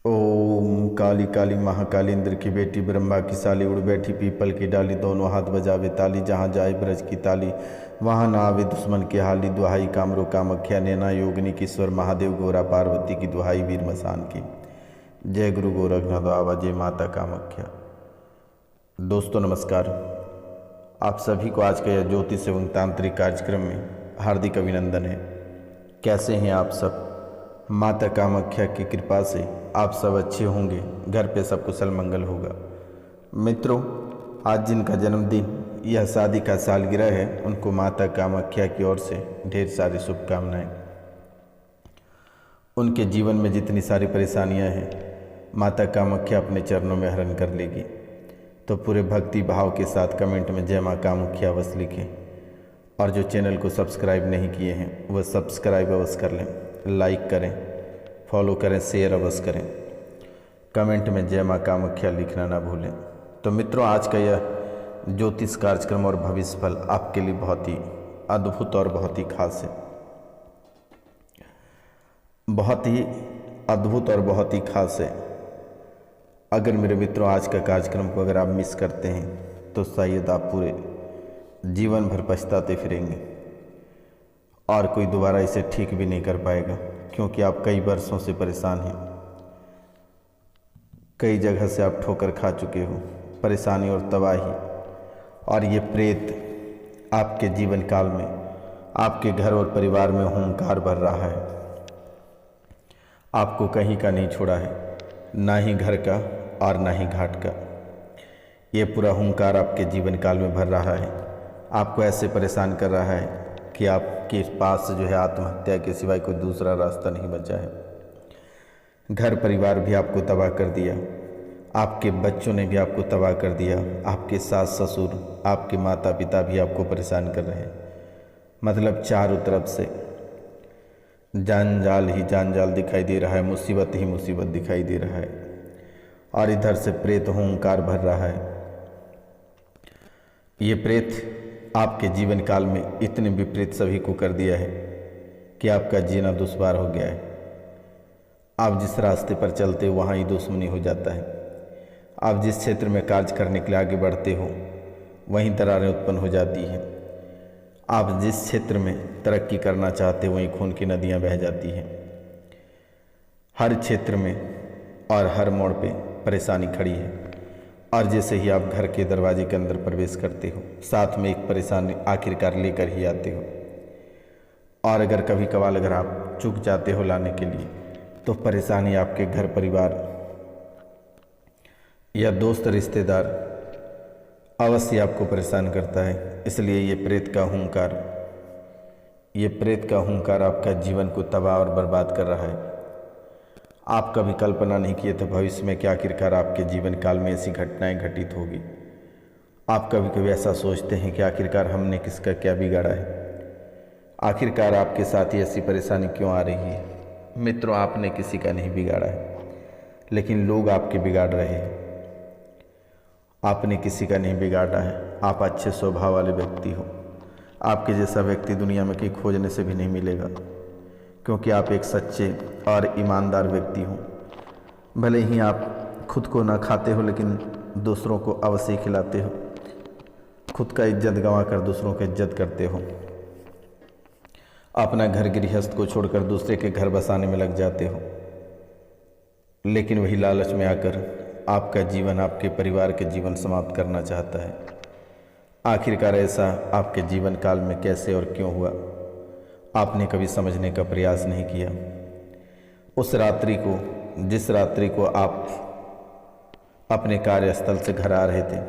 ओम काली काली महाकाली इंद्र की बेटी ब्रह्मा की साली उड़ बैठी पीपल की डाली दोनों हाथ बजावे ताली जहाँ जाए ब्रज की ताली वहाँ ना आवे दुश्मन की हाली दुहाई कामरो कामख्या नैना योगिनी किश्वर महादेव गोरा पार्वती की दुहाई वीर मसान की। जय गुरु गोरखनाथ बाबा जय माता कामख्या। दोस्तों नमस्कार, आप सभी को आज का यह ज्योतिष एवं तांत्रिक कार्यक्रम में हार्दिक अभिनंदन है। कैसे हैं आप सब? माता कामाख्या की कृपा से आप सब अच्छे होंगे, घर पे सब कुशल मंगल होगा। मित्रों, आज जिनका जन्मदिन यह शादी का सालगिरह है उनको माता कामाख्या की ओर से ढेर सारी शुभकामनाएं। उनके जीवन में जितनी सारी परेशानियां हैं माता कामाख्या अपने चरणों में हरण कर लेगी। तो पूरे भक्ति भाव के साथ कमेंट में जय माँ कामाख्या अवश्य लिखें, और जो चैनल को सब्सक्राइब नहीं किए हैं वह सब्सक्राइब अवश्य कर लें, लाइक करें, फॉलो करें, शेयर अवश्य करें, कमेंट में जय माँ कामाख्या लिखना ना भूलें। तो मित्रों, आज का यह ज्योतिष कार्यक्रम और भविष्य फल आपके लिए बहुत ही अद्भुत और बहुत ही खास है। बहुत ही अद्भुत और बहुत ही खास है। अगर मेरे मित्रों आज का कार्यक्रम को अगर आप मिस करते हैं तो शायद आप पूरे जीवन भर पछताते फिरेंगे और कोई दोबारा इसे ठीक भी नहीं कर पाएगा, क्योंकि आप कई वर्षों से परेशान हैं। कई जगह से आप ठोकर खा चुके हो, परेशानी और तबाही, और ये प्रेत आपके जीवन काल में आपके घर और परिवार में हुंकार भर रहा है। आपको कहीं का नहीं छोड़ा है, ना ही घर का और ना ही घाट का। ये पूरा हुंकार आपके जीवन काल में भर रहा है, आपको ऐसे परेशान कर रहा है कि आपके पास जो है आत्महत्या के सिवाय कोई दूसरा रास्ता नहीं बचा है। घर परिवार भी आपको तबाह कर दिया, आपके बच्चों ने भी आपको तबाह कर दिया, आपके सास ससुर, आपके माता पिता भी आपको परेशान कर रहे हैं। मतलब चारों तरफ से जंजाल ही जंजाल दिखाई दे रहा है, मुसीबत ही मुसीबत दिखाई दे रहा है, और इधर से प्रेत हुंकार भर रहा है। ये प्रेत आपके जीवन काल में इतने विपरीत सभी को कर दिया है कि आपका जीना दुश्वार हो गया है। आप जिस रास्ते पर चलते हो वहाँ ही दुश्मनी हो जाता है। आप जिस क्षेत्र में कार्य करने के लिए आगे बढ़ते हो वहीं दरारें उत्पन्न हो जाती हैं। आप जिस क्षेत्र में तरक्की करना चाहते हो वहीं खून की नदियाँ बह जाती हैं। हर क्षेत्र में और हर मोड़ पे परेशानी खड़ी है, और जैसे ही आप घर के दरवाजे के अंदर प्रवेश करते हो साथ में एक परेशानी आखिरकार लेकर ही आते हो। और अगर कभी कभार अगर आप चूक जाते हो लाने के लिए तो परेशानी आपके घर परिवार या दोस्त रिश्तेदार अवश्य आपको परेशान करता है। इसलिए ये प्रेत का हुंकार आपका जीवन को तबाह और बर्बाद कर रहा है। आप कभी कल्पना नहीं किए थे भविष्य में कि आखिरकार आपके जीवन काल में ऐसी घटनाएं घटित होगी। आप कभी कभी ऐसा सोचते हैं कि आखिरकार हमने किसका क्या बिगाड़ा है, आखिरकार आपके साथ ही ऐसी परेशानी क्यों आ रही है। मित्रों, आपने किसी का नहीं बिगाड़ा है, लेकिन लोग आपके बिगाड़ रहे हैं। आपने किसी का नहीं बिगाड़ा है। आप अच्छे स्वभाव वाले व्यक्ति हो। आपके जैसा व्यक्ति दुनिया में कहीं खोजने से भी नहीं मिलेगा, क्योंकि आप एक सच्चे और ईमानदार व्यक्ति हो। भले ही आप खुद को ना खाते हो लेकिन दूसरों को अवश्य खिलाते हो। खुद का इज्जत गंवा कर दूसरों की इज्जत करते हो। अपना घर गृहस्थ को छोड़कर दूसरे के घर बसाने में लग जाते हो, लेकिन वही लालच में आकर आपका जीवन, आपके परिवार के जीवन समाप्त करना चाहता है। आखिरकार ऐसा आपके जीवन काल में कैसे और क्यों हुआ, आपने कभी समझने का प्रयास नहीं किया। उस रात्रि को, जिस रात्रि को आप अपने कार्यस्थल से घर आ रहे थे,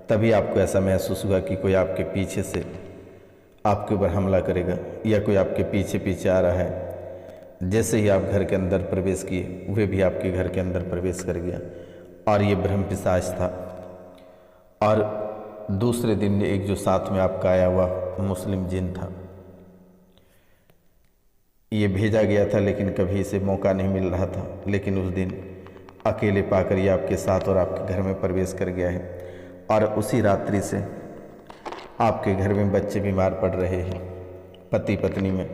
तभी आपको ऐसा महसूस हुआ कि कोई आपके पीछे से आपके ऊपर हमला करेगा या कोई आपके पीछे पीछे आ रहा है। जैसे ही आप घर के अंदर प्रवेश किए वह भी आपके घर के अंदर प्रवेश कर गया, और ये ब्रह्म पिशाच था। और दूसरे दिन एक जो साथ में आपका आया हुआ मुस्लिम जिन था, ये भेजा गया था लेकिन कभी इसे मौका नहीं मिल रहा था, लेकिन उस दिन अकेले पाकर ये आपके साथ और आपके घर में प्रवेश कर गया है। और उसी रात्रि से आपके घर में बच्चे बीमार पड़ रहे हैं। पति पत्नी में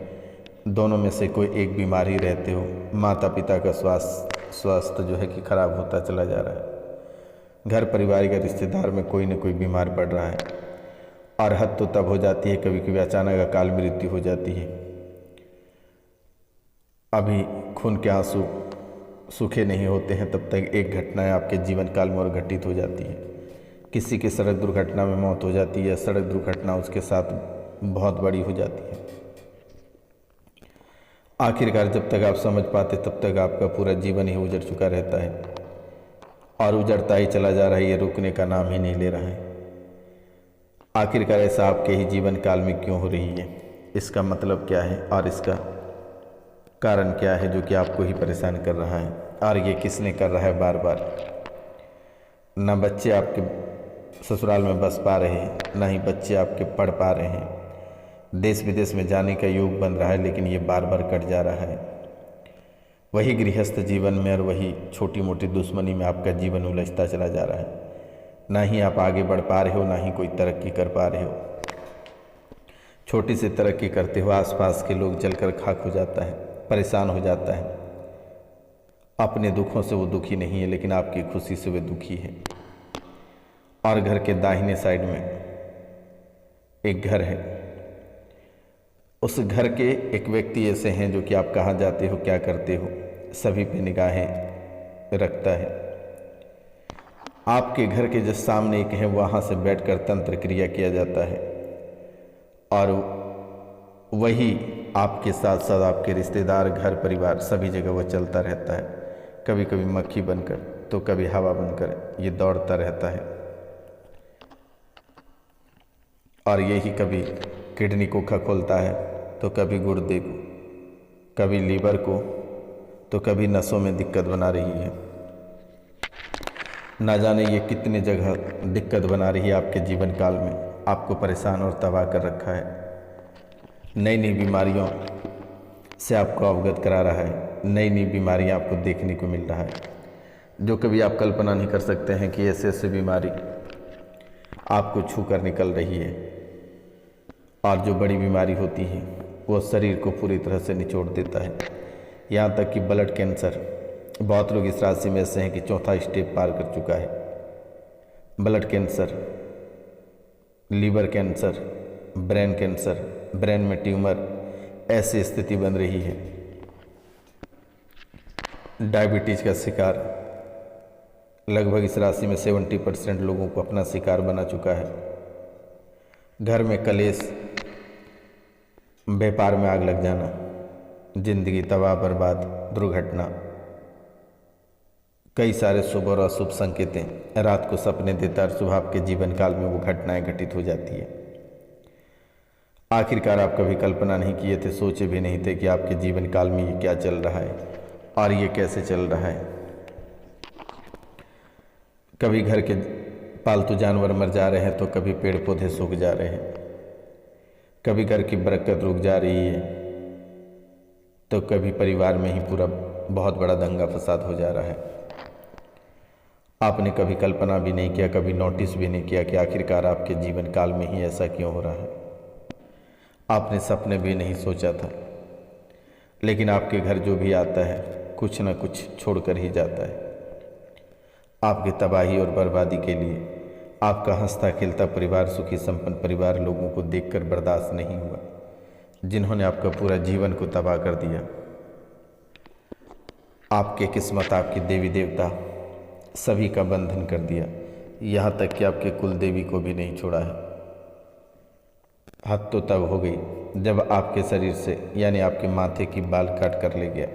दोनों में से कोई एक बीमार ही रहते हो। माता पिता का स्वास्थ्य स्वास्थ्य जो है कि खराब होता चला जा रहा है। घर परिवार का रिश्तेदार में कोई न कोई बीमार पड़ रहा है और हद तो तब हो जाती है कभी कभी अचानक अकाल मृत्यु हो जाती है। अभी खून के आंसू सूखे नहीं होते हैं तब तक एक घटना आपके जीवन काल में और घटित हो जाती है। किसी की सड़क दुर्घटना में मौत हो जाती है, सड़क दुर्घटना उसके साथ बहुत बड़ी हो जाती है। आखिरकार जब तक आप समझ पाते तब तक आपका पूरा जीवन ही उजड़ चुका रहता है और उजड़ता ही चला जा रहा है, ये रुकने का नाम ही नहीं ले रहा है। आखिरकार ऐसा आपके ही जीवन काल में क्यों हो रही है, इसका मतलब क्या है और इसका कारण क्या है जो कि आपको ही परेशान कर रहा है। और ये किसने कर रहा है बार बार। ना बच्चे आपके ससुराल में बस पा रहे हैं, ना ही बच्चे आपके पढ़ पा रहे हैं। देश विदेश में जाने का योग बन रहा है लेकिन ये बार बार कट जा रहा है। वही गृहस्थ जीवन में और वही छोटी मोटी दुश्मनी में आपका जीवन उलझता चला जा रहा है। ना ही आप आगे बढ़ पा रहे हो, ना ही कोई तरक्की कर पा रहे हो। छोटी सी तरक्की करते हो, आसपास के लोग जलकर खाक हो जाता है, परेशान हो जाता है। अपने दुखों से वो दुखी नहीं है लेकिन आपकी खुशी से वे दुखी है। और घर के दाहिने साइड में एक घर है, उस घर के एक व्यक्ति ऐसे हैं जो कि आप कहाँ जाते हो, क्या करते हो, सभी पे निगाहें रखता है। आपके घर के जिस सामने एक है वहाँ से बैठकर तंत्र क्रिया किया जाता है और वही आपके साथ साथ आपके रिश्तेदार, घर परिवार सभी जगह वह चलता रहता है। कभी कभी मक्खी बनकर तो कभी हवा बनकर ये दौड़ता रहता है और यही कभी किडनी को खखोलता है तो कभी गुर्दे को, कभी लीवर को, तो कभी नसों में दिक्कत बना रही है। ना जाने ये कितने जगह दिक्कत बना रही है आपके जीवन काल में, आपको परेशान और तबाह कर रखा है। नई नई बीमारियों से आपको अवगत करा रहा है, नई नई बीमारियां आपको देखने को मिल रहा है जो कभी आप कल्पना नहीं कर सकते हैं कि ऐसे ऐसे बीमारी आपको छू कर निकल रही है। और जो बड़ी बीमारी होती है वो शरीर को पूरी तरह से निचोड़ देता है, यहाँ तक कि ब्लड कैंसर। बहुत लोग इस राशि में ऐसे हैं कि चौथा स्टेप पार कर चुका है। Blood cancer, liver cancer, brain cancer, brain में ट्यूमर, ऐसी स्थिति बन रही है। डायबिटीज का शिकार लगभग इस राशि में 70% लोगों को अपना शिकार बना चुका है। घर में कलेश, व्यापार में आग लग जाना, जिंदगी तबाह बर्बाद, दुर्घटना, कई सारे शुभ और अशुभ संकेतें रात को सपने देता और सुबह आपके जीवन काल में वो घटनाएं घटित हो जाती है। आखिरकार आप कभी कल्पना नहीं किए थे, सोचे भी नहीं थे कि आपके जीवन काल में ये क्या चल रहा है और ये कैसे चल रहा है। कभी घर के पालतू जानवर मर जा रहे हैं तो कभी पेड़ पौधे सूख जा रहे हैं, कभी घर की बरकत रुक जा रही है तो कभी परिवार में ही पूरा बहुत बड़ा दंगा फसाद हो जा रहा है। आपने कभी कल्पना भी नहीं किया, कभी नोटिस भी नहीं किया कि आखिरकार आपके जीवन काल में ही ऐसा क्यों हो रहा है। आपने सपने भी नहीं सोचा था, लेकिन आपके घर जो भी आता है कुछ न कुछ छोड़कर ही जाता है। आपकी तबाही और बर्बादी के लिए आपका हंसता खेलता परिवार, सुखी संपन्न परिवार लोगों को देखकर बर्दाश्त नहीं हुआ, जिन्होंने आपका पूरा जीवन को तबाह कर दिया। आपके किस्मत, आपके देवी देवता सभी का बंधन कर दिया, यहाँ तक कि आपके कुल देवी को भी नहीं छोड़ा है। हद तो तब हो गई जब आपके शरीर से यानी आपके माथे की बाल काट कर ले गया,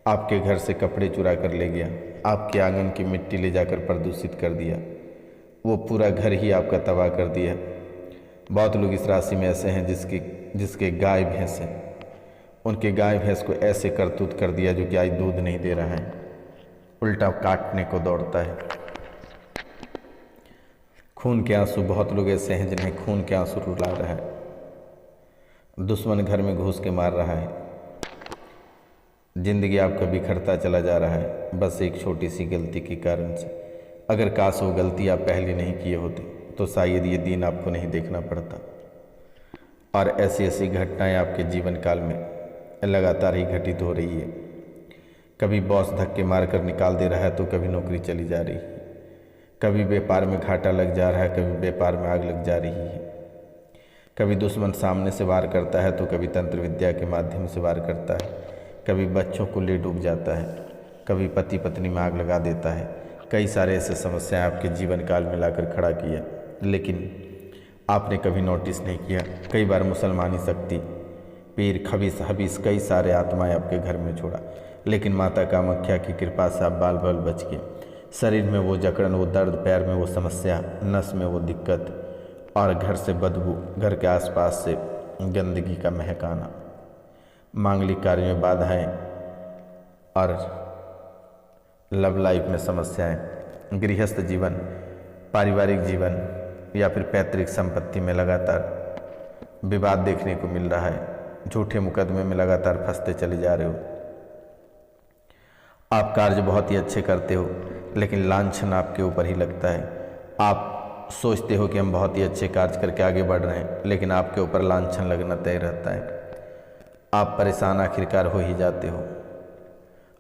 आपके घर से कपड़े चुरा कर ले गया, आपके आंगन की मिट्टी ले जाकर प्रदूषित कर दिया, वो पूरा घर ही आपका तबाह कर दिया। बहुत लोग इस राशि में ऐसे हैं जिसके गाय भैंस हैं, उनके गाय भैंस को ऐसे करतूत कर दिया जो कि आज दूध नहीं दे रहा है, उल्टा काटने को दौड़ता है। खून के आंसू, बहुत लोग ऐसे हैं जिन्हें खून के आंसू रुला रहा है। दुश्मन घर में घुस के मार रहा है। जिंदगी आपका बिखरता चला जा रहा है बस एक छोटी सी गलती के कारण से। अगर काश वो गलती आप पहले नहीं किए होते तो शायद ये दिन आपको नहीं देखना पड़ता। और ऐसी ऐसी घटनाएं आपके जीवन काल में लगातार ही घटित हो रही है। कभी बॉस धक्के मार कर निकाल दे रहा है तो कभी नौकरी चली जा रही है, कभी व्यापार में घाटा लग जा रहा है, कभी व्यापार में आग लग जा रही है, कभी दुश्मन सामने से वार करता है तो कभी तंत्र विद्या के माध्यम से वार करता है, कभी बच्चों को ले डूब जाता है, कभी पति पत्नी में आग लगा देता है। कई सारे ऐसे समस्याएं आपके जीवन काल में लाकर खड़ा किया, लेकिन आपने कभी नोटिस नहीं किया। कई बार मुसलमानी शक्ति, पीर, खबीस, हबीस, कई सारे आत्माएं आपके घर में छोड़ा, लेकिन माता कामाख्या की कृपा से आप बाल बाल बच गए। शरीर में वो जकड़न, वो दर्द, पैर में वो समस्या, नस में वो दिक्कत और घर से बदबू, घर के आसपास से गंदगी का महकाना, मांगलिक कार्य में बाधाएं और लव लाइफ में समस्याएं, गृहस्थ जीवन, पारिवारिक जीवन या फिर पैतृक संपत्ति में लगातार विवाद देखने को मिल रहा है। झूठे मुकदमे में लगातार फंसते चले जा रहे हो। आप कार्य बहुत ही अच्छे करते हो, लेकिन लांछन आपके ऊपर ही लगता है। आप सोचते हो कि हम बहुत ही अच्छे कार्य करके आगे बढ़ रहे हैं, लेकिन आपके ऊपर लांछन लगना तय रहता है। आप परेशान आखिरकार हो ही जाते हो।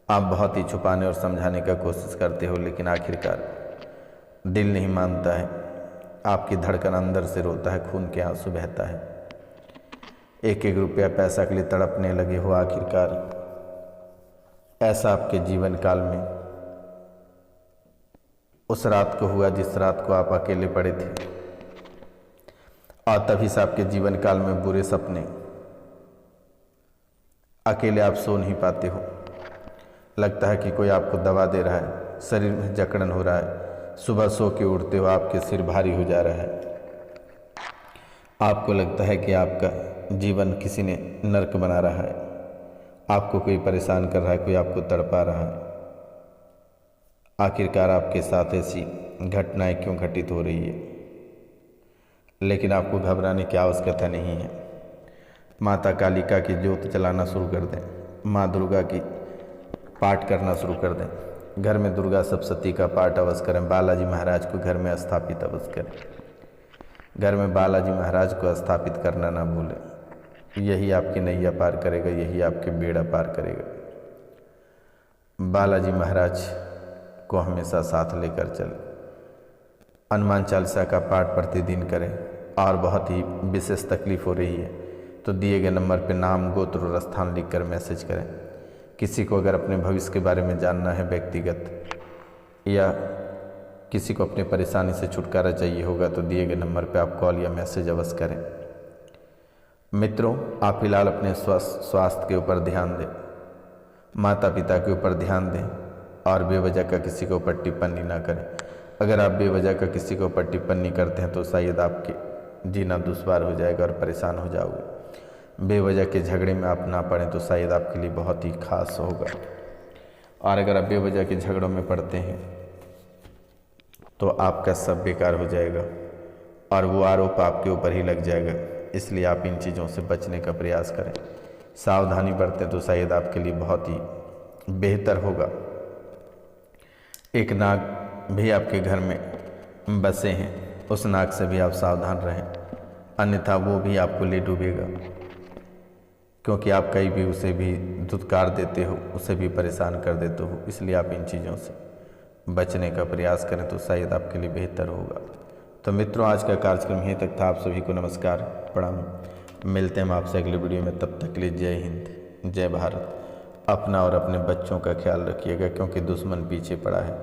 आप बहुत ही छुपाने और समझाने का कोशिश करते हो, लेकिन आखिरकार दिल नहीं मानता है। आपकी धड़कन अंदर से रोता है, खून के आंसू बहता है। एक एक रुपया पैसा के लिए तड़पने लगे हो। आखिरकार ऐसा आपके जीवन काल में उस रात को हुआ जिस रात को आप अकेले पड़े थे, और तभी से आपके जीवन काल में बुरे सपने, अकेले आप सो नहीं पाते हो। लगता है कि कोई आपको दवा दे रहा है, शरीर में जकड़न हो रहा है। सुबह सो के उठते हो, आपके सिर भारी हो जा रहा है। आपको लगता है कि आपका जीवन किसी ने नर्क बना रहा है। आपको कोई परेशान कर रहा है, कोई आपको तड़पा रहा है। आखिरकार आपके साथ ऐसी घटनाएं क्यों घटित हो रही है? लेकिन आपको घबराने की आवश्यकता नहीं है। माता कालिका की ज्योत जलाना शुरू कर दें, माँ दुर्गा की पाठ करना शुरू कर दें। घर में दुर्गा सप्तशती का पाठ अवश्य करें। बालाजी महाराज को घर में स्थापित अवश्य करें। घर में बालाजी महाराज को स्थापित करना ना भूलें। यही आपकी नैया पार करेगा, यही आपके बेड़ा पार करेगा। बालाजी महाराज को हमेशा साथ लेकर चलें। हनुमान चालीसा का पाठ प्रतिदिन करें। और बहुत ही विशेष तकलीफ हो रही है तो दिए गए नंबर पर नाम, गोत्र और स्थान लिखकर मैसेज करें। किसी को अगर अपने भविष्य के बारे में जानना है व्यक्तिगत, या किसी को अपनी परेशानी से छुटकारा चाहिए होगा, तो दिए गए नंबर पर आप कॉल या मैसेज अवश्य करें। मित्रों, आप फिलहाल अपने स्वास्थ्य के ऊपर ध्यान दें, माता पिता के ऊपर ध्यान दें और बेवजह का किसी के ऊपर टिप्पणी ना करें। अगर आप बेवजह का किसी के ऊपर टिप्पणी करते हैं तो शायद आपके जीना दुश्वार हो जाएगा और परेशान हो जाओगे। बेवजह के झगड़े में आप ना पड़ें तो शायद आपके लिए बहुत ही खास होगा। और अगर आप बेवजह के झगड़ों में पड़ते हैं तो आपका सब बेकार हो जाएगा और वो आरोप आपके ऊपर ही लग जाएगा। इसलिए आप इन चीज़ों से बचने का प्रयास करें, सावधानी बरतें तो शायद आपके लिए बहुत ही बेहतर होगा। एक नाग भी आपके घर में बसे हैं, उस नाग से भी आप सावधान रहें, अन्यथा वो भी आपको ले डूबेगा। क्योंकि आप कहीं भी उसे भी धुतकार देते हो, उसे भी परेशान कर देते हो। इसलिए आप इन चीज़ों से बचने का प्रयास करें तो शायद आपके लिए बेहतर होगा। तो मित्रों, आज का कार्यक्रम यहीं तक था। आप सभी को नमस्कार, प्रणाम। मिलते हैं हम आपसे अगले वीडियो में। तब तक के लिए जय हिंद, जय भारत। अपना और अपने बच्चों का ख्याल रखिएगा, क्योंकि दुश्मन पीछे पड़ा है।